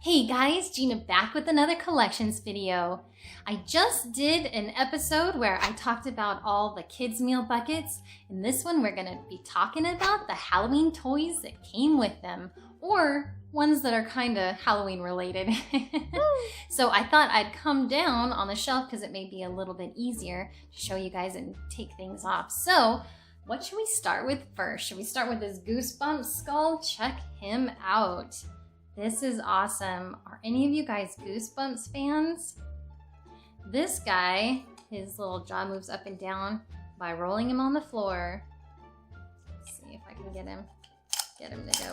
Hey guys, Gina back with another collections video. I just did an episode where I talked about all the kids meal buckets. In this one, we're gonna be talking about the Halloween toys that came with them, or ones that are kinda Halloween related. So I thought I'd come down on the shelf because it may be a little bit easier to show you guys and take things off. So what should we start with first? Should we start with this Goosebumps Skull? Check him out. This is awesome. Are any of you guys Goosebumps fans? This guy, his little jaw moves up and down by rolling him on the floor. Let's see if I can get him to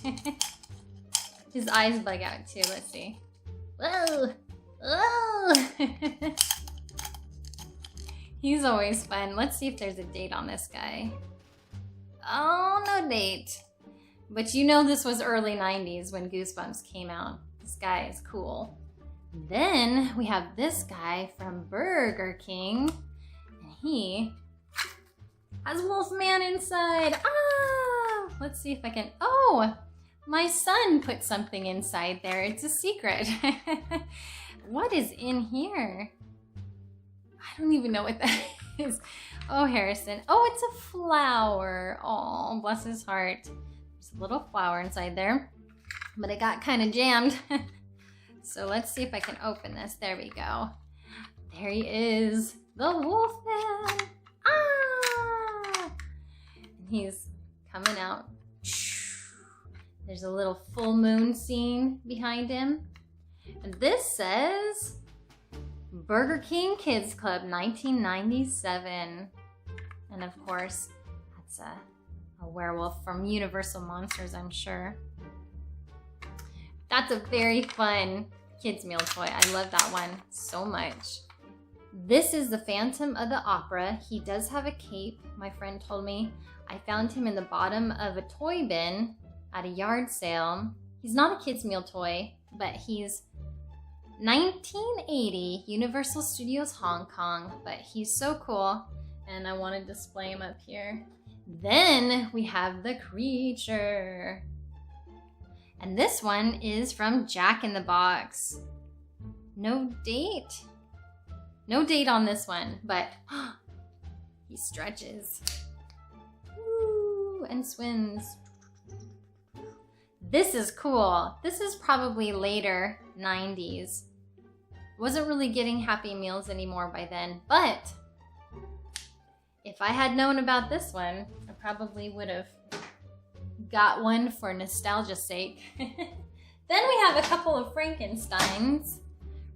go. His eyes bug out too, let's see. Whoa, whoa. He's always fun. Let's see if there's a date on this guy. Oh, no date. But you know this was early 90s when Goosebumps came out. This guy is cool. Then we have this guy from Burger King. And he has Wolfman inside. Ah! Let's see if I can... Oh! My son put something inside there. It's a secret. What is in here? I don't even know what that is. Oh, Harrison. Oh, it's a flower. Oh, bless his heart. There's a little flower inside there, but it got kind of jammed. So let's see if I can open this. There we go. There he is, the Wolfman. Ah! And he's coming out. There's a little full moon scene behind him. And this says Burger King Kids Club 1997. And of course, that's a werewolf from Universal Monsters, I'm sure. That's a very fun kids meal toy. I love that one so much. This is the Phantom of the Opera. He does have a cape, my friend told me. I found him in the bottom of a toy bin at a yard sale. He's not a kids meal toy, but he's 1980 Universal Studios Hong Kong, but he's so cool and I want to display him up here. Then we have the creature. And this one is from Jack in the Box. No date? No date on this one, but he stretches. Ooh, and swims. This is cool. This is probably later 90s. Wasn't really getting Happy Meals anymore by then, but if I had known about this one, I probably would have got one for nostalgia's sake. Then we have a couple of Frankensteins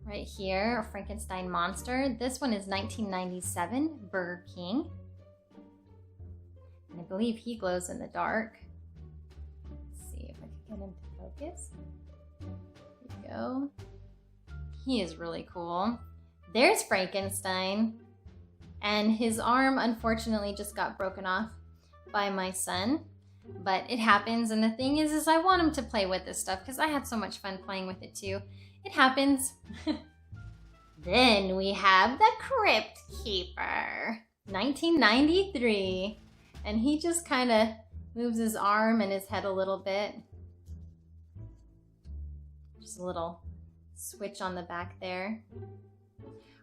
right here, a Frankenstein monster. This one is 1997, Burger King. And I believe he glows in the dark. Let's see if I can get him to focus. There we go. He is really cool. There's Frankenstein. And his arm, unfortunately, just got broken off by my son. But it happens, and the thing is I want him to play with this stuff because I had so much fun playing with it too. It happens. Then we have the Crypt Keeper, 1993. And he just kind of moves his arm and his head a little bit. Just a little switch on the back there.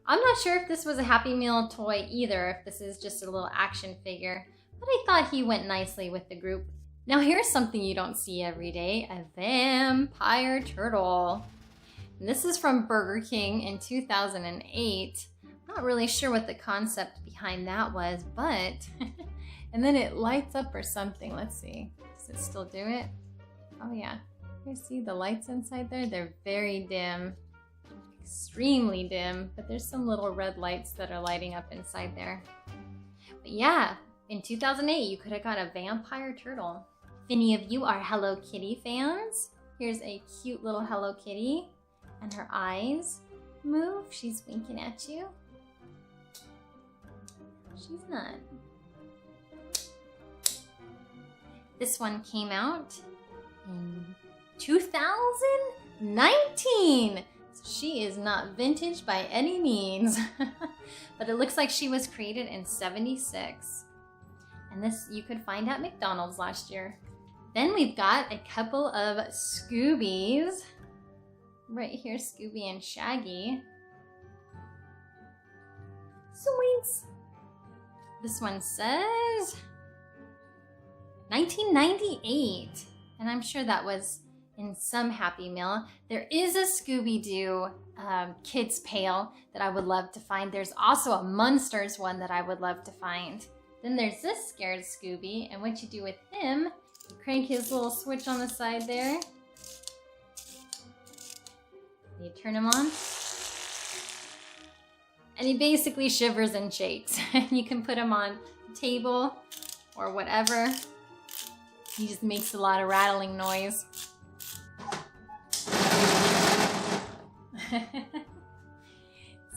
I'm not sure if this was a Happy Meal toy either, if this is just a little action figure, but I thought he went nicely with the group. Now here's something you don't see every day, a vampire turtle. And this is from Burger King in 2008. Not really sure what the concept behind that was, but, and then it lights up or something. Let's see, does it still do it? Oh yeah, you see the lights inside there? They're very dim. Extremely dim, but there's some little red lights that are lighting up inside there. But yeah, in 2008, you could have got a vampire turtle. If any of you are Hello Kitty fans, here's a cute little Hello Kitty, and her eyes move. She's winking at you. She's not. This one came out in 2019. She is not vintage by any means, but it looks like she was created in '76. And this you could find at McDonald's last year. Then we've got a couple of Scoobies. Right here, Scooby and Shaggy. Zoinks! This one says 1998. And I'm sure that was in some Happy Meal. There is a Scooby-Doo kids pail that I would love to find. There's also a Munsters one that I would love to find. Then there's this scared Scooby, and what you do with him, you crank his little switch on the side there. You turn him on. And he basically shivers and shakes. You can put him on the table or whatever. He just makes a lot of rattling noise.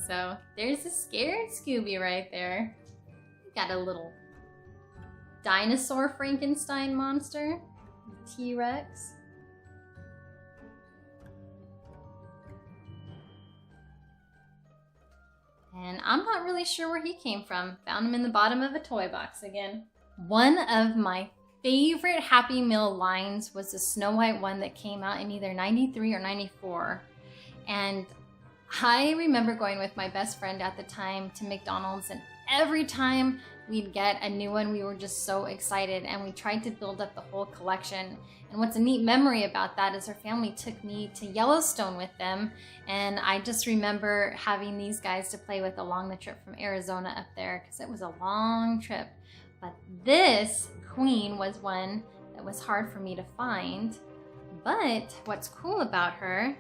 So there's a scared Scooby right there. Got a little dinosaur Frankenstein monster, T-Rex. And I'm not really sure where he came from. Found him in the bottom of a toy box again. One of my favorite Happy Meal lines was the Snow White one that came out in either 93 or 94. And I remember going with my best friend at the time to McDonald's, and every time we'd get a new one, we were just so excited, and we tried to build up the whole collection. And what's a neat memory about that is her family took me to Yellowstone with them, and I just remember having these guys to play with along the trip from Arizona up there, because it was a long trip. But this queen was one that was hard for me to find. But what's cool about her,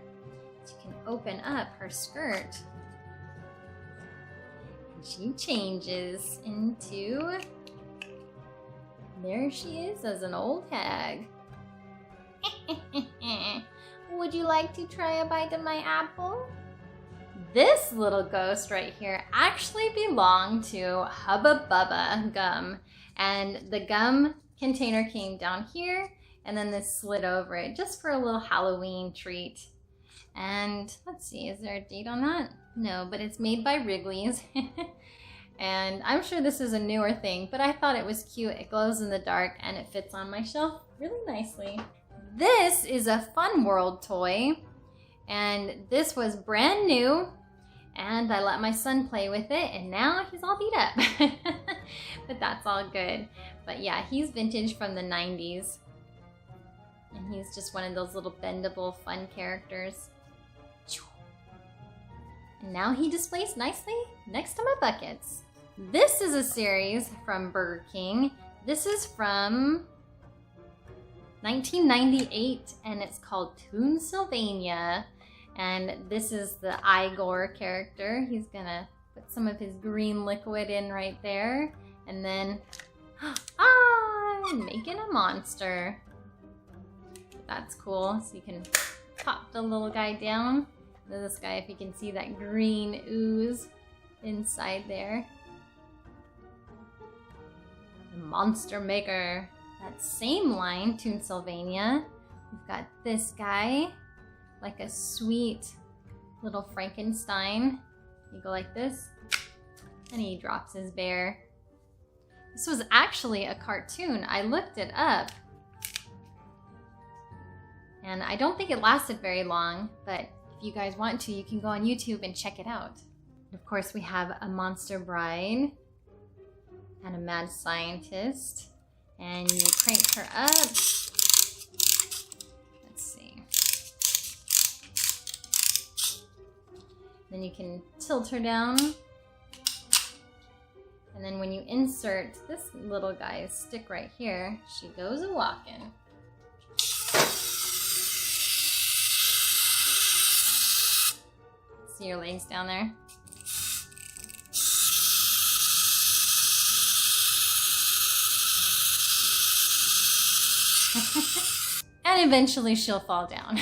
you can open up her skirt. And she changes into, there she is as an old hag. Would you like to try a bite of my apple? This little ghost right here actually belonged to Hubba Bubba Gum. And the gum container came down here, and then this slid over it just for a little Halloween treat. And let's see, is there a date on that? No, but it's made by Wrigley's. And I'm sure this is a newer thing, but I thought it was cute. It glows in the dark and it fits on my shelf really nicely. This is a Fun World toy, and this was brand new, and I let my son play with it, and now he's all beat up. But that's all good. But yeah, he's vintage from the 90s. And he's just one of those little bendable fun characters. And now he displays nicely next to my buckets. This is a series from Burger King. This is from 1998, and it's called Toonsylvania. And this is the Igor character. He's gonna put some of his green liquid in right there. And then, I'm making a monster. That's cool. So you can pop the little guy down. Then this guy, if you can see that green ooze inside there. The Monster Maker. That same line, Toonsylvania. We've got this guy, like a sweet little Frankenstein. You go like this, and he drops his bear. This was actually a cartoon. I looked it up. And I don't think it lasted very long, but if you guys want to, you can go on YouTube and check it out. Of course, we have a Monster Bride and a Mad Scientist. And you crank her up. Let's see. Then you can tilt her down. And then when you insert this little guy's stick right here, she goes a-walking. See your legs down there? And eventually she'll fall down.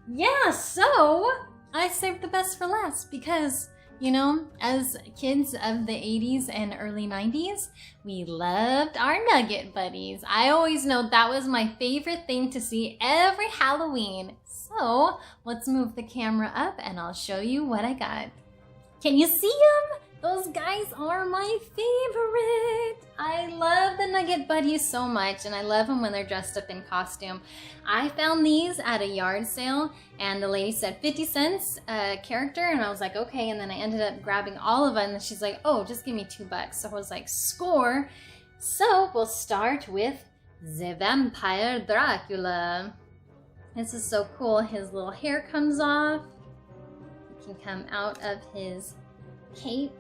Yeah, so I saved the best for last because, you know, as kids of the 80s and early 90s, we loved our Nugget Buddies. I always know that was my favorite thing to see every Halloween. So let's move the camera up and I'll show you what I got. Can you see them? Those guys are my favorite. I love the Nugget Buddies so much, and I love them when they're dressed up in costume. I found these at a yard sale, and the lady said 50 cents a character, and I was like, okay, and then I ended up grabbing all of them, and she's like, oh, just give me $2. So I was like, score. So we'll start with the Vampire Dracula. This is so cool. His little hair comes off. He can come out of his cape.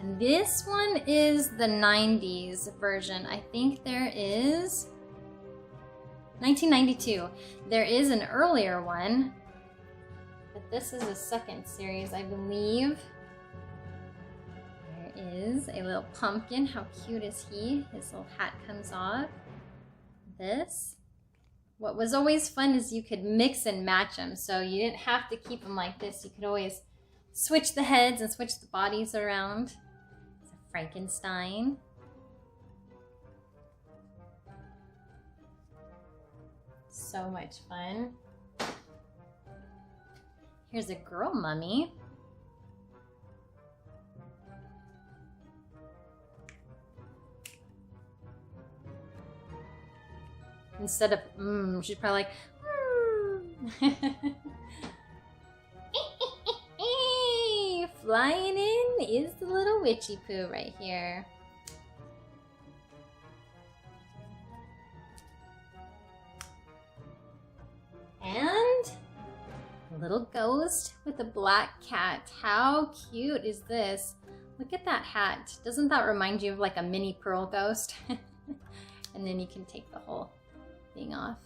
And this one is the 90s version. I think there is 1992. There is an earlier one, but this is a second series, I believe. There is a little pumpkin. How cute is he? His little hat comes off. This. What was always fun is you could mix and match them, so you didn't have to keep them like this. You could always switch the heads and switch the bodies around. It's a Frankenstein. So much fun. Here's a girl mummy. Instead of she's probably like, Flying in is the little witchy poo right here. And a little ghost with a black cat. How cute is this? Look at that hat. Doesn't that remind you of like a mini pearl ghost? And then you can take the whole thing off.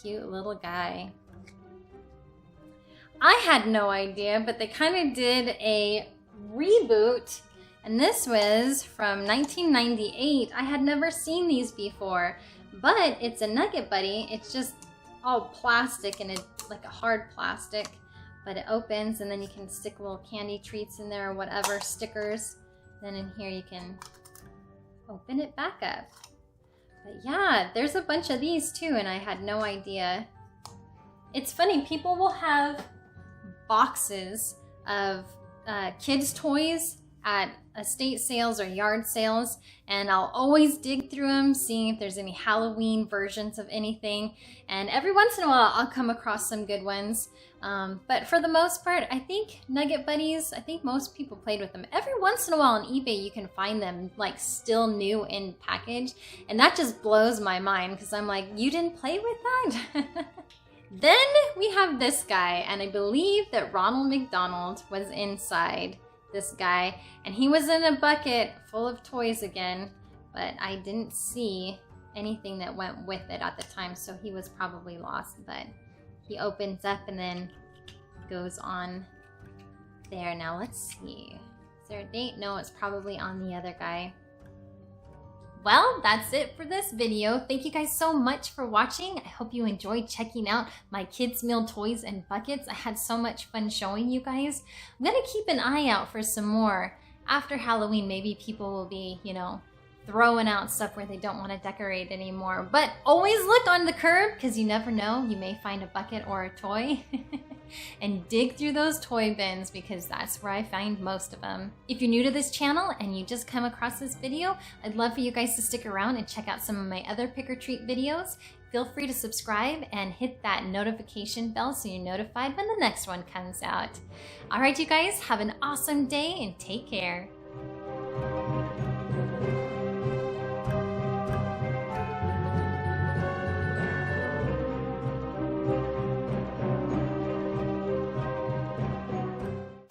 Cute little guy. I had no idea, but they kind of did a reboot, and this was from 1998. I had never seen these before, but it's a Nugget Buddy. It's just all plastic, and it's like a hard plastic, but it opens, and then you can stick little candy treats in there or whatever, stickers. Then in here you can open it back up. But yeah, there's a bunch of these too, and I had no idea. It's funny, people will have boxes of kids' toys at estate sales or yard sales, and I'll always dig through them, seeing if there's any Halloween versions of anything, and every once in a while I'll come across some good ones. But for the most part, I think Nugget Buddies, I think most people played with them. Every once in a while on eBay you can find them like still new in package, and that just blows my mind because I'm like, you didn't play with that? Then we have this guy, and I believe that Ronald McDonald was inside this guy, and he was in a bucket full of toys again, but I didn't see anything that went with it at the time, so he was probably lost. But he opens up and then goes on there. Now let's see, is there a date? No, it's probably on the other guy. Well, that's it for this video. Thank you guys so much for watching. I hope you enjoyed checking out my kids' meal toys and buckets. I had so much fun showing you guys. I'm gonna keep an eye out for some more. After Halloween, maybe people will be, you know, throwing out stuff where they don't want to decorate anymore. But always look on the curb, because you never know, you may find a bucket or a toy. And dig through those toy bins, because that's where I find most of them. If you're new to this channel and you just come across this video, I'd love for you guys to stick around and check out some of my other pick or treat videos. Feel free to subscribe and hit that notification bell so you're notified when the next one comes out. All right, you guys, have an awesome day and take care.